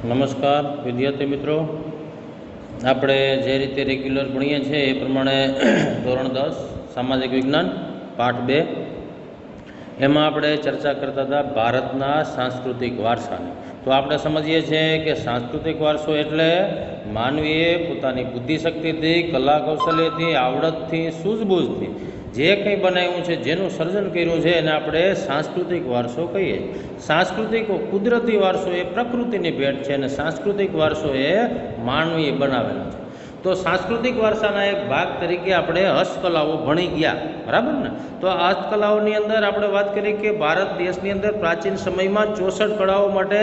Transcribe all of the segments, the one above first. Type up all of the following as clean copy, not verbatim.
નમસ્કાર વિદ્યાર્થી મિત્રો, આપણે જે રીતે રેગ્યુલર ભણીએ છીએ એ પ્રમાણે ધોરણ 10 સામાજિક વિજ્ઞાન પાઠ 2 એમાં આપણે ચર્ચા કરતા હતા ભારતના સાંસ્કૃતિક વારસાની. તો આપણે સમજીએ છીએ કે સાંસ્કૃતિક વારસો એટલે માનવીએ પોતાની બુદ્ધિશક્તિથી, કલા કૌશલ્યથી, આવડતથી, સૂઝબૂઝથી જે કંઈ બનાવ્યું છે, જેનું સર્જન કર્યું છે એને આપણે સાંસ્કૃતિક વારસો કહીએ. સાંસ્કૃતિક કુદરતી વારસો એ પ્રકૃતિની ભેટ છે અને સાંસ્કૃતિક વારસો એ માનવીએ બનાવેલો છે. તો સાંસ્કૃતિક વારસાના એક ભાગ તરીકે આપણે હસ્તકલાઓ ભણી ગયા, બરાબર ને? તો આ હસ્તકલાઓની અંદર આપણે વાત કરી કે ભારત દેશની અંદર પ્રાચીન સમયમાં 64 કળાઓ માટે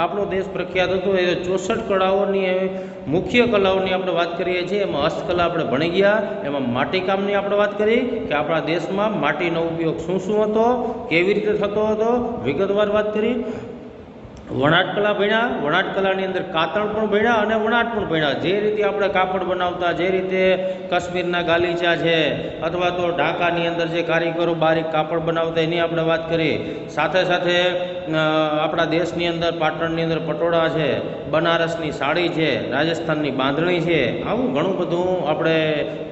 આપણો દેશ પ્રખ્યાત હતો. એ 64 કળાઓની મુખ્ય કલાઓની આપણે વાત કરીએ છીએ. એમાં હસ્તકલા આપણે ભણી ગયા. એમાં માટીકામની આપણે વાત કરી કે આપણા દેશમાં માટીનો ઉપયોગ શું શું હતો, કેવી રીતે થતો હતો, વિગતવાર વાત કરી. વણાટ કલા ભણ્યા. વણાટ કલાની અંદર કાતણ પણ ભણ્યા અને વણાટ પણ ભણ્યા. જે રીતે આપણે કાપડ બનાવતા, જે રીતે કાશ્મીરના ગાલીચા છે અથવા તો ઢાકાની અંદર જે કારીગરો બારીક કાપડ બનાવતા એની આપણે વાત કરી. સાથે સાથે આપણા દેશની અંદર પાટણની અંદર પટોળા છે, બનારસની સાડી છે, રાજસ્થાનની બાંધણી છે, આવું ઘણું બધું આપણે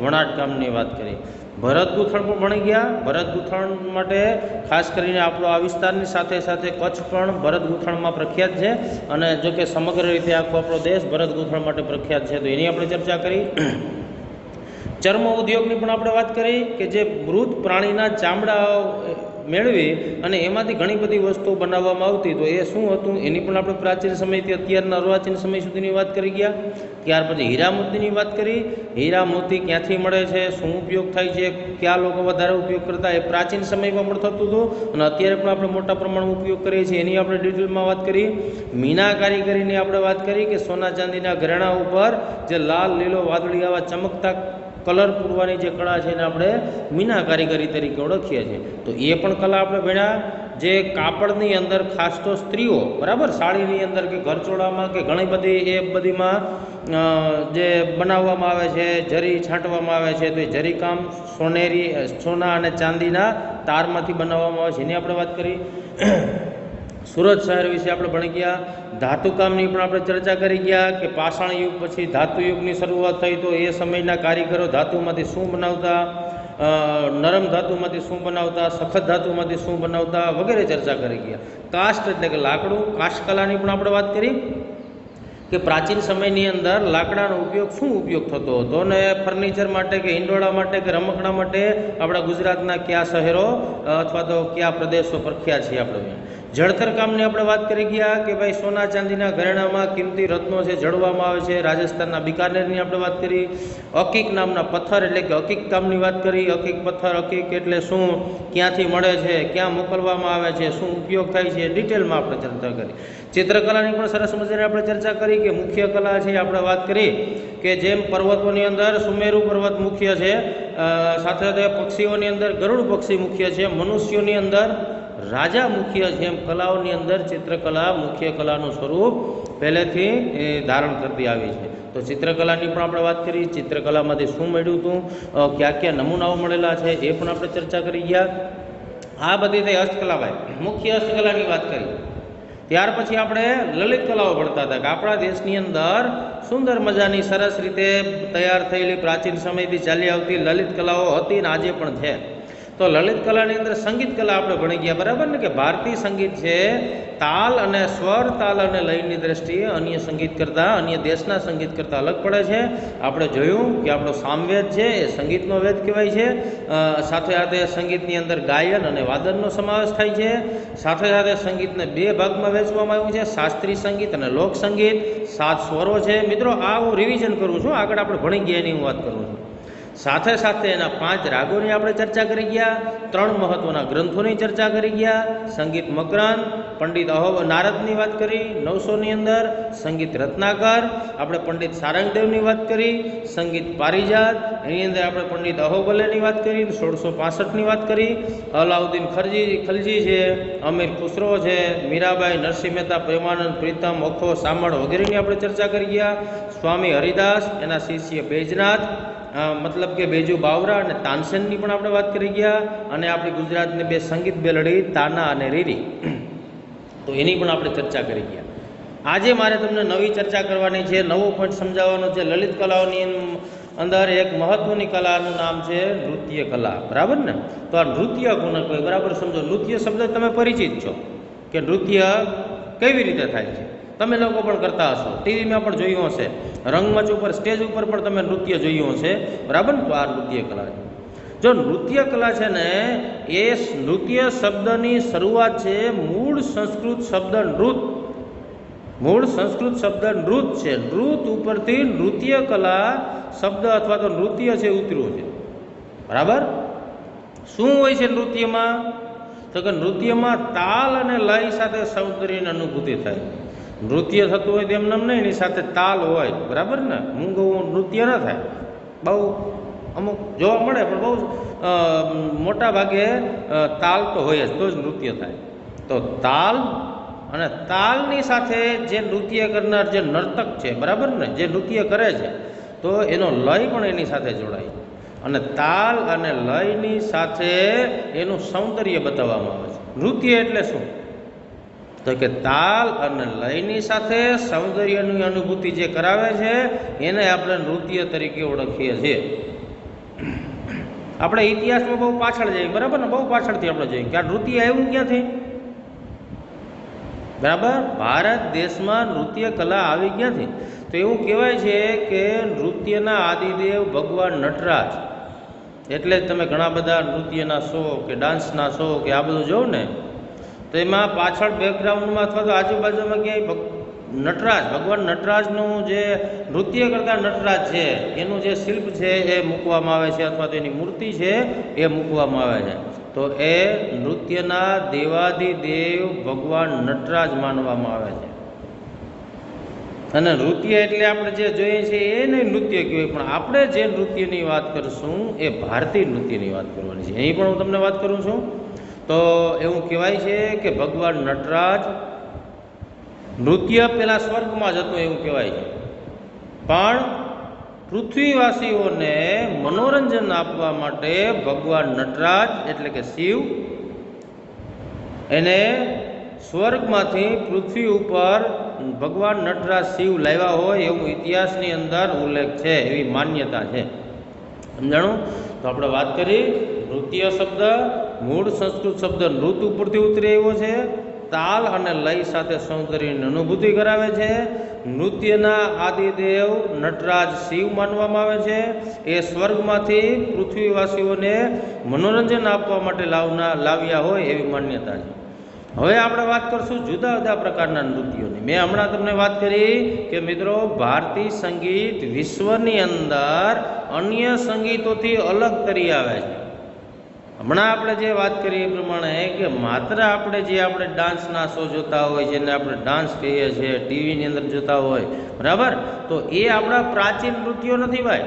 વણાટ કામની વાત કરી. ભરત ગૂંથણ પણ ભણી ગયા. ભરત ગૂંથણ માટે ખાસ કરીને આપણો આ વિસ્તારની સાથે સાથે કચ્છ પણ ભરત ગૂંથણમાં પ્રખ્યાત છે અને જો કે સમગ્ર રીતે આખો આપણો દેશ ભરત ગૂંથણ માટે પ્રખ્યાત છે, તો એની આપણે ચર્ચા કરી. ચર્મ ઉદ્યોગની પણ આપણે વાત કરી કે જે મૃત પ્રાણીના ચામડા મેળવી અને એમાંથી ઘણી બધી વસ્તુઓ બનાવવામાં આવતી, તો એ શું હતું એની પણ આપણે પ્રાચીન સમયથી અત્યારના અર્વાચીન સમય સુધીની વાત કરી ગયા. ત્યાર પછી હીરા મોતીની વાત કરી. હીરા મોતી ક્યાંથી મળે છે, શું ઉપયોગ થાય છે, કયા લોકો વધારે ઉપયોગ કરતા, એ પ્રાચીન સમયમાં પણ થતું હતું અને અત્યારે પણ આપણે મોટા પ્રમાણમાં ઉપયોગ કરીએ છીએ, એની આપણે ડિટેલમાં વાત કરી. મીના કારીગરીની આપણે વાત કરી કે સોના ચાંદીના ઘરેણા ઉપર જે લાલ, લીલો, વાદળી આવા ચમકતા કલર પૂરવાની જે કળા છે એને આપણે મીના કારીગરી તરીકે ઓળખીએ છીએ. તો એ પણ કલા આપણે ભણ્યા. જે કાપડની અંદર ખાસ તો સ્ત્રીઓ, બરાબર, સાડીની અંદર કે ઘરચોળામાં કે ઘણી બધી એ બધીમાં જે બનાવવામાં આવે છે, જરી છાંટવામાં આવે છે, તો એ જરી કામ સોના અને ચાંદીના તારમાંથી બનાવવામાં આવે છે, એની આપણે વાત કરી. સુરત શહેર વિશે આપણે ભણી ગયા. ધાતુકામની પણ આપણે ચર્ચા કરી ગયા કે પાષાણ યુગ પછી ધાતુ યુગની શરૂઆત થઈ, તો એ સમયના કારીગરો ધાતુમાંથી શું બનાવતા, નરમ ધાતુમાંથી શું બનાવતા, સખત ધાતુમાંથી શું બનાવતા વગેરે ચર્ચા કરી ગયા. કાસ્ટ એટલે કે લાકડું, કાસ્ટકલાની પણ આપણે વાત કરી કે પ્રાચીન સમયની અંદર લાકડાનો ઉપયોગ શું ઉપયોગ થતો હતો અને ફર્નિચર માટે કે હિંડોળા માટે કે રમકડા માટે આપણા ગુજરાતના કયા શહેરો અથવા તો કયા પ્રદેશો પ્રખ્યાત છે. આપણે જળતર કામની આપણે વાત કરી ગયા કે ભાઈ સોના ચાંદીના ઘરેણામાં કિંમતી રત્નો છે જડવામાં આવે છે. રાજસ્થાનના બિકાનેરની આપણે વાત કરી. અકીક નામના પથ્થર એટલે કે અકીક કામની વાત કરી. અકીક પથ્થર, અકીક એટલે શું, ક્યાંથી મળે છે, ક્યાં મોકલવામાં આવે છે, શું ઉપયોગ થાય છે, ડિટેલમાં આપણે ચર્ચા કરી. ચિત્રકલાની પણ સરસ મજાની આપણે ચર્ચા કરી કે મુખ્ય કલા છે આપણે વાત કરી કે જેમ પર્વતોની અંદર સુમેરુ પર્વત મુખ્ય છે, સાથે સાથે પક્ષીઓની અંદર ગરુડ પક્ષી મુખ્ય છે, મનુષ્યોની અંદર રાજા મુખ્ય છે, એમ કલાઓની અંદર ચિત્રકલા મુખ્ય કલાનું સ્વરૂપ પહેલેથી ધારણ કરતી આવી છે. તો ચિત્રકલાની પણ આપણે વાત કરી. ચિત્રકલામાંથી શું મળ્યું હતું, કયા કયા નમૂનાઓ મળેલા છે એ પણ આપણે ચર્ચા કરી ગયા. આ બધી થઈ હસ્તકલા, ભાઈ મુખ્ય હસ્તકલાની વાત કરી. ત્યાર પછી આપણે લલિત કલાઓ ભણતા હતા કે આપણા દેશની અંદર સુંદર મજાની સરસ રીતે તૈયાર થયેલી પ્રાચીન સમયથી ચાલી આવતી લલિત કલાઓ હતી ને આજે પણ છે. તો લલિત કલાની અંદર સંગીત કલા આપણે ભણી ગયા, બરાબર ને? કે ભારતીય સંગીત છે તાલ અને સ્વર, તાલ અને લયની દ્રષ્ટિએ અન્ય સંગીત કરતાં, અન્ય દેશના સંગીત કરતાં અલગ પડે છે. આપણે જોયું કે આપણો સામવેદ છે એ સંગીતનો વેદ કહેવાય છે. સાથે સાથે સંગીતની અંદર ગાયન અને વાદનનો સમાવેશ થાય છે. સાથે સાથે સંગીતને બે ભાગમાં વહેંચવામાં આવ્યું છે, શાસ્ત્રીય સંગીત અને લોક સંગીત. 7 સ્વરો છે. મિત્રો આ હું રિવિઝન કરું છું, આગળ આપણે ભણી ગયા એની હું વાત કરું છું. સાથે સાથે એના 5 રાગોની આપણે ચર્ચા કરી ગયા. 3 મહત્વના ગ્રંથોની ચર્ચા કરી ગયા. સંગીત મકરાન, પંડિત નારદની વાત કરી 900ની અંદર. સંગીત રત્નાકર, આપણે પંડિત સારંગદેવની વાત કરી. સંગીત પારિજાત, એની અંદર આપણે પંડિત અહોબલેની વાત કરી 1665ની વાત કરી. અલાઉદ્દીન ખલજી છે, અમીર ખુસરો છે, મીરાબાઈ, નરસિંહ મહેતા, પ્રેમાનંદ, પ્રીતમ, અખો, સામળ વગેરેની આપણે ચર્ચા કરી ગયા. સ્વામી હરિદાસ, એના શિષ્ય બૈજનાથ, મતલબ કે બેજુ બાવરા અને તાનસેનની પણ આપણે વાત કરી ગયા. અને આપણી ગુજરાતની 2 સંગીત બેલડી તાના અને રીરી, તો એની પણ આપણે ચર્ચા કરી ગયા. આજે મારે તમને નવી ચર્ચા કરવાની છે, નવો પોઈન્ટ સમજાવવાનો છે. લલિત કલાઓની અંદર એક મહત્વની કલાનું નામ છે નૃત્ય કલા, બરાબર ને? તો આ નૃત્ય કોને કહે, બરાબર સમજો. નૃત્ય શબ્દ તમે પરિચિત છો કે નૃત્ય કેવી રીતે થાય છે. તમે લોકો પણ કરતા હશો, ટીવીમાં પણ જોયું હશે, રંગમંચ ઉપર, સ્ટેજ ઉપર પણ તમે નૃત્ય જોયું હશે, બરાબર ને? તો આ નૃત્ય કલા છે. જો નૃત્ય કલા છે ને, એ નૃત્ય શબ્દની શરૂઆત છે મૂળ સંસ્કૃત શબ્દ નૃત. મૂળ સંસ્કૃત શબ્દ નૃત છે. નૃત ઉપરથી નૃત્ય કલા શબ્દ અથવા તો નૃત્ય છે ઉતર્યું છે, બરાબર? શું હોય છે નૃત્યમાં? તો કે નૃત્યમાં તાલ અને લય સાથે સૌંદર્યની અનુભૂતિ થાય. નૃત્ય થતું હોય તેમ નામ નહીં, એની સાથે તાલ હોય, બરાબર ને? મૂંગવું નૃત્ય ન થાય. બહુ અમુક જોવા મળે, પણ બહુ મોટા ભાગે તાલ તો હોય જ, તો જ નૃત્ય થાય. તો તાલ અને તાલની સાથે જે નૃત્ય કરનાર જે નર્તક છે, બરાબર ને, જે નૃત્ય કરે છે, તો એનો લય પણ એની સાથે જોડાય. અને તાલ અને લયની સાથે એનું સૌંદર્ય બતાવવામાં આવે છે. નૃત્ય એટલે શું? તો કે તાલ અને લયની સાથે સૌંદર્યની અનુભૂતિ જે કરાવે છે એને આપણે નૃત્ય તરીકે ઓળખીએ છીએ. આપણે ઇતિહાસમાં બહુ પાછળ જઈએ, બરાબર ને? બહુ પાછળથી આપણે જોઈએ કે આ નૃત્ય આવ્યું ક્યાંથી, બરાબર? ભારત દેશમાં નૃત્ય કલા આવી ક્યાંથી? તો એવું કહેવાય છે કે નૃત્યના આદિદેવ ભગવાન નટરાજ. એટલે જ તમે ઘણા બધા નૃત્યના શો કે ડાન્સના શો કે આ બધું જોવો ને, તો એમાં પાછળ બેકગ્રાઉન્ડમાં અથવા તો આજુબાજુમાં ક્યાંય નટરાજ, ભગવાન નટરાજનું જે નૃત્ય કરતા નટરાજ છે એનું જે શિલ્પ છે એ મૂકવામાં આવે છે, અથવા તો એની મૂર્તિ છે એ મૂકવામાં આવે છે. તો એ નૃત્યના દેવાધિદેવ ભગવાન નટરાજ માનવામાં આવે છે. અને નૃત્ય એટલે આપણે જે જોઈએ છીએ એને નૃત્ય કહેવાય, પણ આપણે જે નૃત્યની વાત કરશું એ ભારતીય નૃત્યની વાત કરવાની છે. અહીં પણ હું તમને વાત કરું છું. તો એવું કહેવાય છે કે ભગવાન નટરાજ નૃત્ય પેલા સ્વર્ગમાં જ હતું એવું કહેવાય છે, પણ પૃથ્વીવાસીઓને મનોરંજન આપવા માટે ભગવાન નટરાજ એટલે કે શિવ એને સ્વર્ગમાંથી પૃથ્વી ઉપર ભગવાન નટરાજ શિવ લાવ્યા હોય એવું ઇતિહાસની અંદર ઉલ્લેખ છે, એવી માન્યતા છે. સમજાણું? તો આપણે વાત કરી નૃત્ય શબ્દ મૂળ સંસ્કૃત શબ્દ નૃત ઉપરથી ઉતરી આવ્યો છે. તાલ અને લય સાથે સૌંદર્યની અનુભૂતિ કરાવે છે. નૃત્યના આદિદેવ નટરાજ શિવ માનવામાં આવે છે. એ સ્વર્ગમાંથી પૃથ્વીવાસીઓને મનોરંજન આપવા માટે લાવ્યા હોય એવી માન્યતા છે. હવે આપણે વાત કરશું જુદા જુદા પ્રકારના નૃત્યોની. મેં હમણાં તમને વાત કરી કે મિત્રો ભારતીય સંગીત વિશ્વની અંદર અન્ય સંગીતોથી અલગ તરી આવે છે. હમણાં આપણે જે વાત કરી એ પ્રમાણે કે માત્ર આપણે ડાન્સના શો જોતા હોય, જેને આપણે ડાન્સ કહીએ છીએ, ટીવીની અંદર જોતા હોય, બરાબર? તો એ આપણા પ્રાચીન નૃત્યો નથી ભાઈ.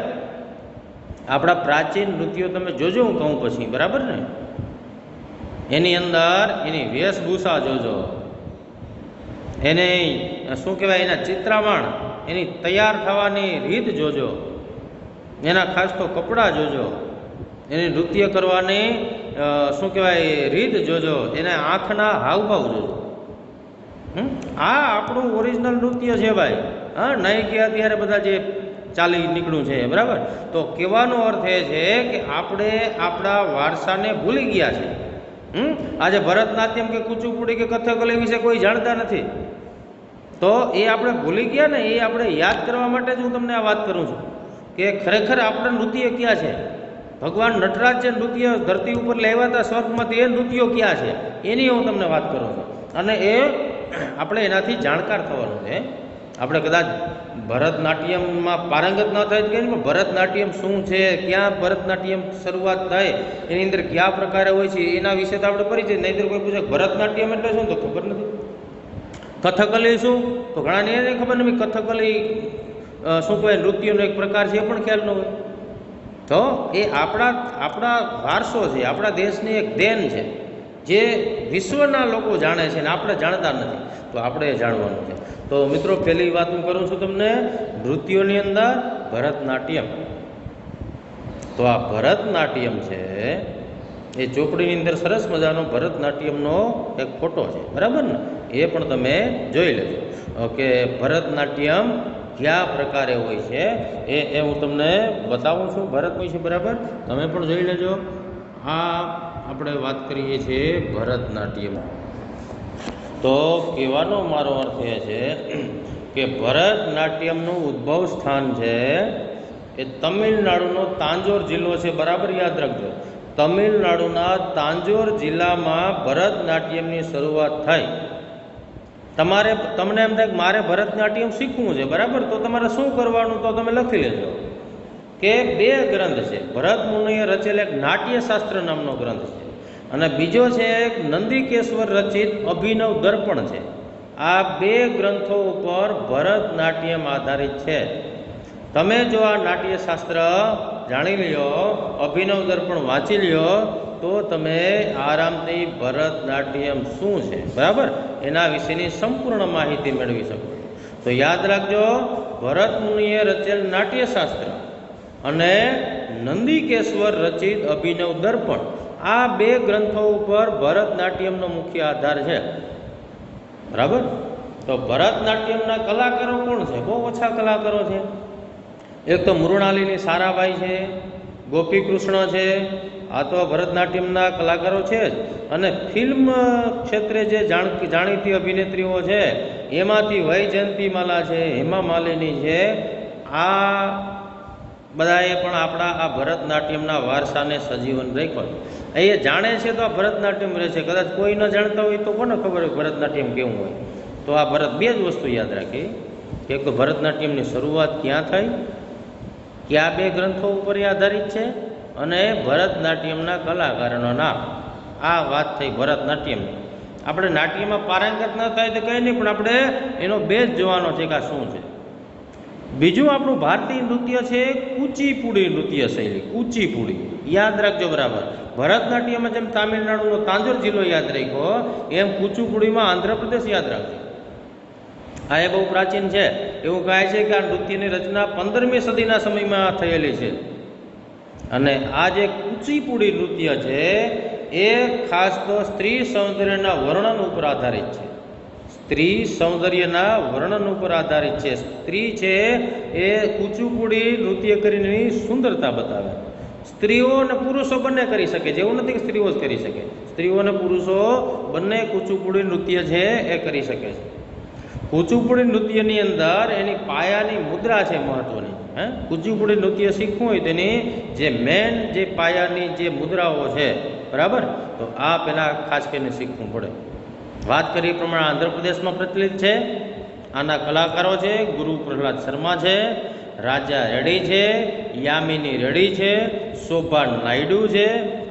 આપણા પ્રાચીન નૃત્યો તમે જોજો, હું કહું પછી, બરાબર ને? એની અંદર એની વેશભૂષા જોજો, એને શું કહેવાય, એના ચિત્રામણ, એની તૈયાર થવાની રીત જોજો, એના ખાસ તો કપડાં જોજો, એની નૃત્ય કરવાની શું કહેવાય રીત જોજો, એના આંખના હાવભાવ જોજો. આ આપણું ઓરિજિનલ નૃત્ય છે ભાઈ. હા, નહીં કે અત્યારે બધા જે ચાલી નીકળ્યું છે, બરાબર? તો કહેવાનો અર્થ એ છે કે આપણે આપણા વારસાને ભૂલી ગયા છે. આજે ભરતનાટ્યમ કે કુચીપુડી કે કથકલી વિશે કોઈ જાણતા નથી. તો એ આપણે ભૂલી ગયા ને, એ આપણે યાદ કરવા માટે જ હું તમને આ વાત કરું છું કે ખરેખર આપણા નૃત્ય ક્યાં છે. ભગવાન નટરાજ જે નૃત્ય ધરતી ઉપર લાવ્યા હતા સ્વર્ગમાંથી, એ નૃત્યો ક્યાં છે એની હું તમને વાત કરું છું. અને એ આપણે એનાથી જાણકાર થવાનું છે. આપણે કદાચ ભરતનાટ્યમમાં પારંગત ન થાય કે પણ ભરતનાટ્યમ શું છે, ક્યાં ભરતનાટ્યમ શરૂઆત થાય, એની અંદર કયા પ્રકારે હોય છે એના વિશે તો આપણે પરિચય. નહીંતર કોઈ પૂછે ભરતનાટ્યમ એટલે શું, તો ખબર નથી. કથકલી શું, તો ઘણાને એને ખબર નથી. કથકલી શું કહેવાય, નૃત્યનો એક પ્રકાર છે, એ પણ ખ્યાલ ન હોય. તો એ આપણા વારસો છે, આપણા દેશની એક દેન છે, જે વિશ્વના લોકો જાણે છે ને આપણે જાણતા નથી. તો આપણે એ જાણવાનું છે. તો મિત્રો, પહેલી વાત હું કરું છું તમને નૃત્યોની અંદર ભરતનાટ્યમ. તો આ ભરતનાટ્યમ છે એ ચોપડીની અંદર સરસ મજાનો ભરતનાટ્યમનો એક ફોટો છે, બરાબર ને? એ પણ તમે જોઈ લેજો. ઓકે, ભરતનાટ્યમ કયા પ્રકારે હોય છે એ હું તમને બતાવું છું. ભરત હોય છે, બરાબર, તમે પણ જોઈ લેજો. આ આપણે વાત કરીએ છીએ ભરતનાટ્યમ. તો કહેવાનો મારો અર્થ એ છે કે ભરતનાટ્યમનું ઉદ્ભવ સ્થાન છે એ તમિલનાડુનો તાંજોર જિલ્લો છે, બરાબર યાદ રાખજો. તમિલનાડુના તાંજોર જિલ્લામાં ભરતનાટ્યમની શરૂઆત થઈ. તમને એમ થાય કે મારે ભરતનાટ્યમ શીખવું છે, બરાબર, તો તમારે શું કરવાનું, તો તમે લખી લેજો કે 2 ગ્રંથ છે. ભરત મુનિએ રચેલ એક નાટ્યશાસ્ત્ર નામનો ગ્રંથ છે અને બીજો છે એક નંદિકેશ્વર રચિત અભિનવ દર્પણ છે. આ 2 ગ્રંથો ઉપર ભરતનાટ્યમ આધારિત છે. તમે જો આ નાટ્યશાસ્ત્ર જાણી લ્યો, અભિનવ દર્પણ વાંચી લ્યો, તો તમે આરામથી ભરતનાટ્યમ શું છે, બરાબર, એના વિશેની સંપૂર્ણ માહિતી મેળવી શકો. તો યાદ રાખજો, ભરત મુનિએ રચેલ નાટ્યશાસ્ત્ર અને નંદિકેશ્વર રચિત અભિનવ દર્પણ, આ 2 ગ્રંથો ઉપર ભરતનાટ્યમનો મુખ્ય આધાર છે, બરાબર. તો ભરતનાટ્યમના કલાકારો કોણ છે? બહુ ઓછા કલાકારો છે. એક તો મૃણાલિની સારાબાઈ છે, ગોપીકૃષ્ણ છે, આ તો ભરતનાટ્યમના કલાકારો છે જ. અને ફિલ્મ ક્ષેત્રે જે જાણીતી અભિનેત્રીઓ છે એમાંથી વૈજયંતીમાલા છે, હેમા માલિની છે, આ બધાએ પણ આપણા આ ભરતનાટ્યમના વારસાને સજીવન રાખ્યો. એ જાણે છે તો આ ભરતનાટ્યમ રહે છે. કદાચ કોઈ ન જાણતા હોય તો કોને ખબર હોય ભરતનાટ્યમ કેવું હોય? તો આ ભરત 2 જ વસ્તુ યાદ રાખી. એક તો ભરતનાટ્યમની શરૂઆત ક્યાં થઈ, કયા 2 ગ્રંથો ઉપર આધારિત છે, અને ભરતનાટ્યમના કલાકારોના નામ. આ વાત થઈ ભરતનાટ્યમની. આપણે નાટ્યમાં પારંગત ન થાય તો કંઈ નહીં, પણ આપણે એનો બેઝ જોવાનો છે કે આ શું છે. બીજું આપણું ભારતીય નૃત્ય છે કુચીપુડી નૃત્ય શૈલી. કુચીપુડી યાદ રાખજો, બરાબર. ભરતનાટ્યમમાં જેમ તામિલનાડુનો તાંજોર જિલ્લો યાદ રાખ્યો, એમ કુચીપુડીમાં આંધ્રપ્રદેશ યાદ રાખજો. આ એ બહુ પ્રાચીન છે. એવું કહે છે કે આ નૃત્યની રચના 15મી સદીના સમયમાં થયેલી છે. અને આ જે કુચીપુડી નૃત્ય છે એ ખાસ તો સ્ત્રી સૌંદર્યના વર્ણન ઉપર આધારિત છે. સ્ત્રી સૌંદર્યના વર્ણન ઉપર આધારિત છે. સ્ત્રી છે એ કુચીપુડી નૃત્ય કરીને સુંદરતા બતાવે. સ્ત્રીઓ અને પુરુષો બંને કરી શકે છે, એવું નથી કે સ્ત્રીઓ જ કરી શકે. સ્ત્રીઓ અને પુરુષો બંને કુચીપુડી નૃત્ય છે એ કરી શકે છે. કુચીપુડી નૃત્યની અંદર એની પાયાની મુદ્રા છે મહત્વની. કુચીપુડી નૃત્ય શીખવું હોય તેની જે મેન જે પાયાની જે મુદ્રાઓ છે, બરાબર, તો આ પહેલાં ખાસ કરીને શીખવું પડે. વાત કરી એ પ્રમાણે આંધ્રપ્રદેશમાં પ્રચલિત છે. આના કલાકારો છે ગુરુ પ્રહલાદ શર્મા છે, રાજા રેડ્ડી છે, યામિની રેડ્ડી છે, શોભા નાયડુ છે.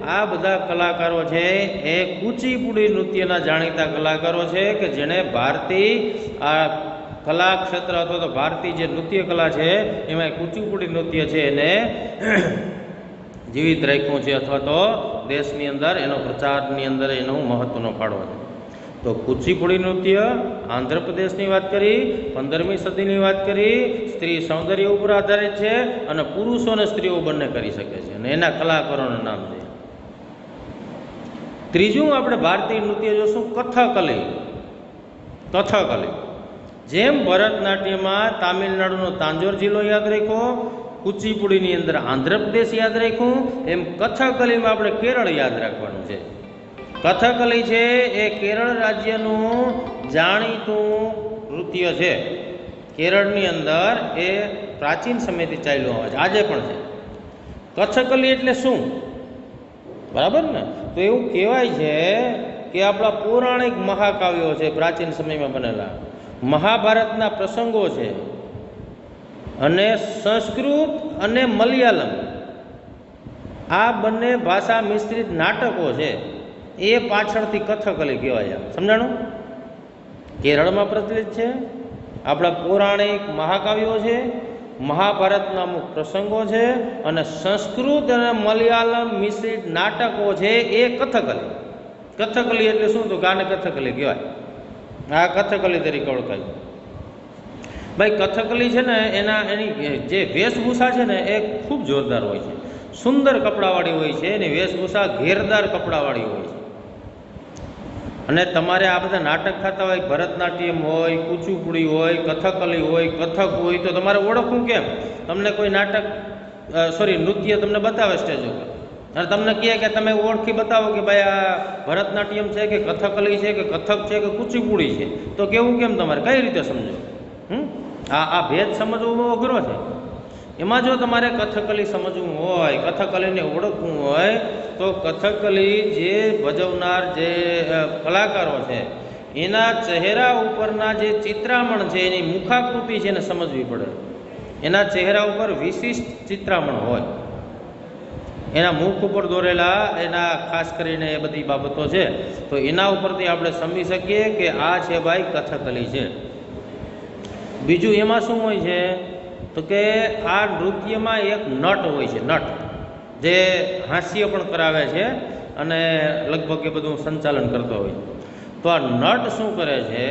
આ બધા કલાકારો છે એ કુચીપુડી નૃત્યના જાણીતા કલાકારો છે કે જેણે ભારતીય આ કલા ક્ષેત્ર અથવા તો ભારતીય જે નૃત્ય કલા છે એમાં કુચીપુડી નૃત્ય છે એને જીવિત રાખ્યું છે, અથવા તો દેશની અંદર એનો પ્રચારની અંદર એનો મહત્વનો ફાળો છે. તો કુચીપુડી નૃત્ય આંધ્રપ્રદેશની વાત કરી, 15મી સદીની વાત કરી, સ્ત્રી સૌંદર્ય ઉપર આધારિત છે અને પુરુષો અને સ્ત્રીઓ બંને કરી શકે છે અને એના કલાકારોના નામ છે. ત્રીજું આપણે ભારતીય નૃત્ય જોશું કથકલી. કથકલી જેમ ભરતનાટ્યમમાં તામિલનાડુનો તાંજોર જિલ્લો યાદ રાખ્યો, કુચીપુડીની અંદર આંધ્રપ્રદેશ યાદ રાખ્યું, એમ કથકલીમાં આપણે કેરળ યાદ રાખવાનું છે. કથકલી છે એ કેરળ રાજ્યનું જાણીતું નૃત્ય છે. કેરળની અંદર એ પ્રાચીન સમયથી ચાલ્યું આવે છે, આજે પણ છે. કથકલી એટલે શું, બરાબર ને? તો એવું કહેવાય છે કે આપણા પૌરાણિક મહાકાવ્યો છે પ્રાચીન સમયમાં બનેલા, મહાભારતના પ્રસંગો છે અને સંસ્કૃત અને મલયાલમ આ બંને ભાષા મિશ્રિત નાટકો છે એ પાછળથી કથકલી કહેવાય. સમજાણું? કેરળમાં પ્રચલિત છે, આપણા પૌરાણિક મહાકાવ્યો છે, મહાભારતના અમુક પ્રસંગો છે અને સંસ્કૃત અને મલયાલમ મિશ્રિત નાટકો છે એ કથકલી. કથકલી એટલે શું? તો ગાને કથકલી કહેવાય. આ કથકલી તરીકે ઓળખાય. ભાઈ કથકલી છે ને એની જે વેશભૂષા છે ને એ ખૂબ જોરદાર હોય છે, સુંદર કપડાવાળી હોય છે. એની વેશભૂષા ઘેરદાર કપડાવાળી હોય છે. અને તમારે આ બધા નાટક થતા હોય, ભરતનાટ્યમ હોય, કુચીપુડી હોય, કથકલી હોય, કથક હોય, તો તમારે ઓળખવું કેમ? તમને કોઈ નાટક નૃત્ય તમને બતાવે સ્ટેજ ઉપર અને તમને કહે કે તમે ઓળખી બતાવો કે ભાઈ આ ભરતનાટ્યમ છે કે કથકલી છે કે કથક છે કે કુચીપુડી છે, તો કેવું કેમ તમારે કઈ રીતે સમજો? આ ભેદ સમજવો બહુ અઘરો છે. એમાં જો તમારે કથકલી સમજવું હોય, કથકલીને ઓળખવું હોય, તો કથકલી જે ભજવનાર જે કલાકારો છે એના ચહેરા ઉપરના જે ચિત્રામણ છે, એની મુખાકૃતિ છે એને સમજવી પડે. એના ચહેરા ઉપર વિશિષ્ટ ચિત્રામણ હોય, એના મુખ ઉપર દોરેલા એના ખાસ કરીને એ બધી બાબતો છે, તો એના ઉપરથી આપણે સમજી શકીએ કે આ છે ભાઈ કથકલી છે. બીજું એમાં શું હોય છે તો કે આ નૃત્યમાં એક નટ હોય છે, નટ જે હાસ્ય પણ કરાવે છે અને લગભગ એ બધું સંચાલન કરતો હોય. તો આ નટ શું કરે છે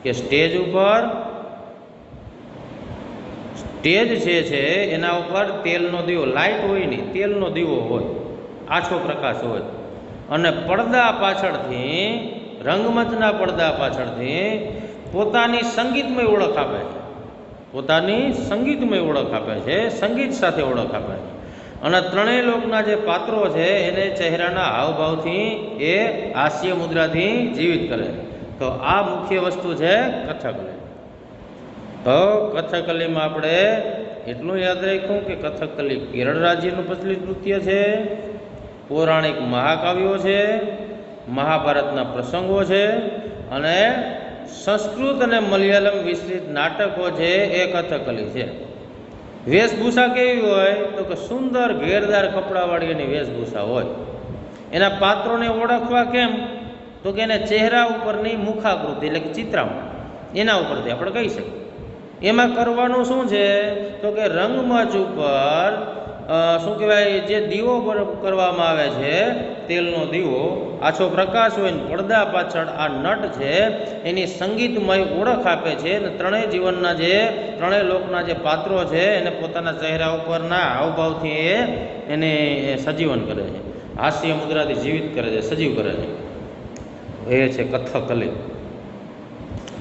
કે સ્ટેજ છે એના ઉપર તેલનો દીવો, લાઇટ હોય નહીં, તેલનો દીવો હોય, આછો પ્રકાશ હોય, અને પડદા પાછળથી, રંગમંચના પડદા પાછળથી પોતાની સંગીતમય ઓળખ આપે છે, પોતાની સંગીતમય ઓળખ આપે છે, સંગીત સાથે ઓળખ આપે છે. અને ત્રણેય લોકના જે પાત્રો છે એને ચહેરાના હાવભાવથી એ હાસ્ય મુદ્રાથી જીવિત કરે. તો આ મુખ્ય વસ્તુ છે કથકલી. તો કથકલીમાં આપણે એટલું યાદ રાખ્યું કે કથકલી કેરળ રાજ્યનું પ્રચલિત નૃત્ય છે, પૌરાણિક મહાકાવ્યો છે, મહાભારતના પ્રસંગો છે, અને સંસ્કૃત અને મલયાલમ વિસ્તૃત નાટકો છે એ કથકલી છે. વેશભૂષા કેવી હોય તો કે સુંદર ઘેરદાર કપડાવાળી એની વેશભૂષા હોય. એના પાત્રોને ઓળખવા કેમ તો કે એને ચહેરા ઉપરની મુખાકૃતિ એટલે કે ચિત્રામણ એના ઉપરથી આપણે કહી શકીએ. એમાં કરવાનું શું છે તો કે રંગમંચ ઉપર શું કહેવાય, જે દીવો કરવામાં આવે છે, તેલનો દીવો, આછો પ્રકાશ હોય ને પડદા પાછળ આ નટ છે એની સંગીતમય ઓળખ આપે છે. અને ત્રણેય લોકના જે પાત્રો છે એને પોતાના ચહેરા ઉપરના હાવભાવથી એને સજીવન કરે છે, હાસ્ય મુદ્રાથી જીવિત કરે છે, સજીવ કરે છે. એ છે કથકલી.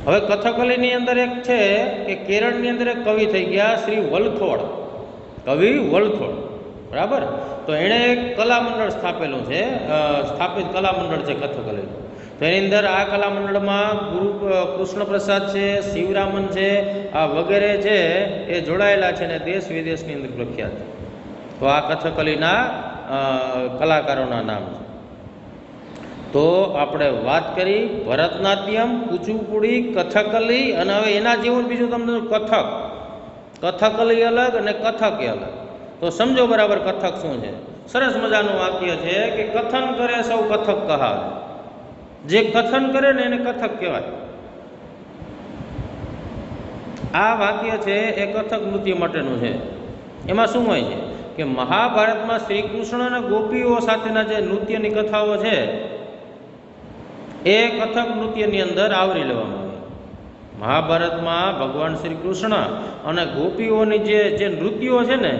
હવે કથકલીની અંદર એક છે કે કેરળની અંદર એક કવિ થઈ ગયા શ્રી વલથોડ, કવિ વલથોડ, બરાબર. તો એણે એક કલામંડળ સ્થાપિત કલામંડળ છે કથકલી. તો એની અંદર આ કલામંડળમાં ગુરુ કૃષ્ણપ્રસાદ છે, શિવરામન છે, આ વગેરે છે એ જોડાયેલા છે અને દેશ વિદેશની અંદર પ્રખ્યાત છે. તો આ કથકલીના કલાકારોના નામ છે. તો આપણે વાત કરી ભરતનાટ્યમ, કુચીપુડી, કથકલી, અને હવે એના જેવું બીજું તમને કથકલી અલગ અને કથક અલગ. તો સમજો બરાબર કથક શું છે. સરસ મજાનું વાક્ય છે કે કથન કરે સૌ કથક કહાવે. જે કથન કરે ને એને કથક કહેવાય. આ વાક્ય છે એ કથક નૃત્ય માટેનું છે. એમાં શું હોય છે કે મહાભારતમાં શ્રી કૃષ્ણ અને ગોપીઓ સાથેના જે નૃત્યની કથાઓ છે એ કથક નૃત્યની અંદર આવરી લેવામાં આવે. મહાભારતમાં ભગવાન શ્રી કૃષ્ણ અને ગોપીઓની જે નૃત્યો છે ને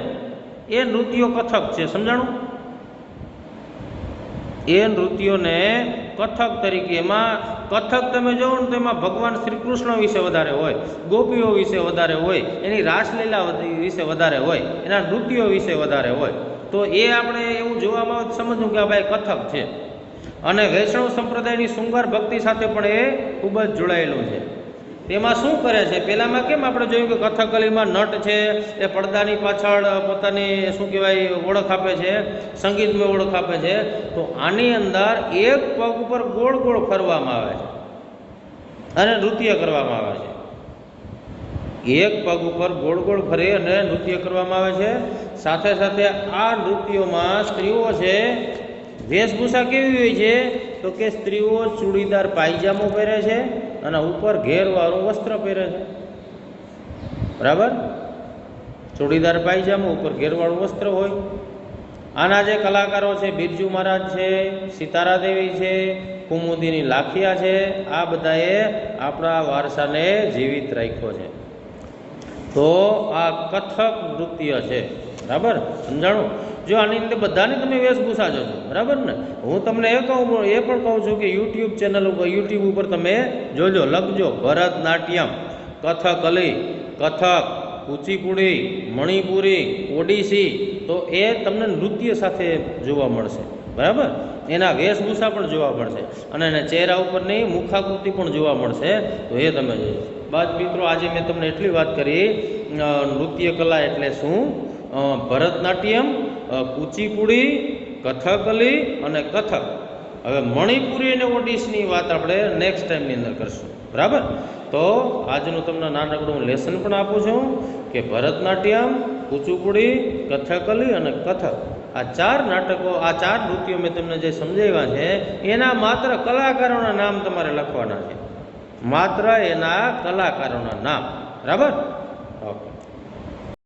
એ નૃત્યો કથક છે, સમજાણું? એ નૃત્યોને કથક તરીકે, એમાં કથક તમે જોવો ને તો એમાં ભગવાન શ્રી કૃષ્ણ વિશે વધારે હોય, ગોપીઓ વિશે વધારે હોય, એની રાસલીલા વિશે વધારે હોય, એના નૃત્યો વિશે વધારે હોય. તો એ આપણે એવું જોવામાં આવે સમજવું કે આ ભાઈ કથક છે. અને વૈષ્ણવ સંપ્રદાયની શૃંગાર ભક્તિ સાથે પણ એ ખૂબ જ જોડાયેલું છે. તેમાં શું કરે છે, પહેલામાં કેમ આપણે જોયું કે કથકલીમાં નટ છે એ પડદાની પાછળ પોતાની શું કહેવાય ઓળખ આપે છે, સંગીતમય ઓળખ આપે છે. તો આની અંદર એક પગ ઉપર ગોળ ગોળ ફરવામાં આવે છે અને નૃત્ય કરવામાં આવે છે. એક પગ ઉપર ગોળ ગોળ ફરી અને નૃત્ય કરવામાં આવે છે. સાથે સાથે આ નૃત્યોમાં સ્ત્રીઓ છે વેશભૂષા કેવી હોય છે તો કે સ્ત્રીઓ ચૂડીદાર પાયજામો પહેરે છે અને ઉપર ઘેરવાળું વસ્ત્ર પહેરે છે, બરાબર. ચૂડીદાર પાયજામો, ઉપર ઘેરવાળું વસ્ત્ર હોય. આના જે કલાકારો છે બિરજુ મહારાજ છે, સિતારા દેવી છે, કુમુદીની લાખિયા છે, આ બધાએ આપણા વારસાને જીવિત રાખ્યો છે. તો આ કથક નૃત્ય છે. બરાબર, સમજાણું? જો આની અંદર બધાની તમે વેશભૂષા જોજો, બરાબર ને? હું તમને એ પણ કહું છું કે યુટ્યુબ ચેનલ ઉપર, યુટ્યુબ ઉપર તમે જોજો, લખજો ભરતનાટ્યમ, કથકલી, કથક, કુચીપુડી, મણિપુરી, ઓડિસી, તો એ તમને નૃત્ય સાથે જોવા મળશે, બરાબર? એના વેશભૂષા પણ જોવા મળશે અને એના ચહેરા ઉપરની મુખાકૃતિ પણ જોવા મળશે, તો એ તમે જોજો. બાદ મિત્રો, આજે મેં તમને એટલી વાત કરી, નૃત્ય કલા એટલે શું, ભરતનાટ્યમ, કુચીપુડી, કથકલી અને કથક. હવે મણિપુરી અને ઓડિસીની વાત આપણે નેક્સ્ટ ટાઈમની અંદર કરશું, બરાબર? તો આજનું તમને નાનકડું લેસન પણ આપું છું કે ભરતનાટ્યમ, કુચીપુડી, કથકલી અને કથક, આ 4 નાટકો, આ 4 નૃત્યો મેં તમને જે સમજાવ્યા છે એના માત્ર કલાકારોના નામ તમારે લખવાના છે, માત્ર એના કલાકારોના નામ, બરાબર?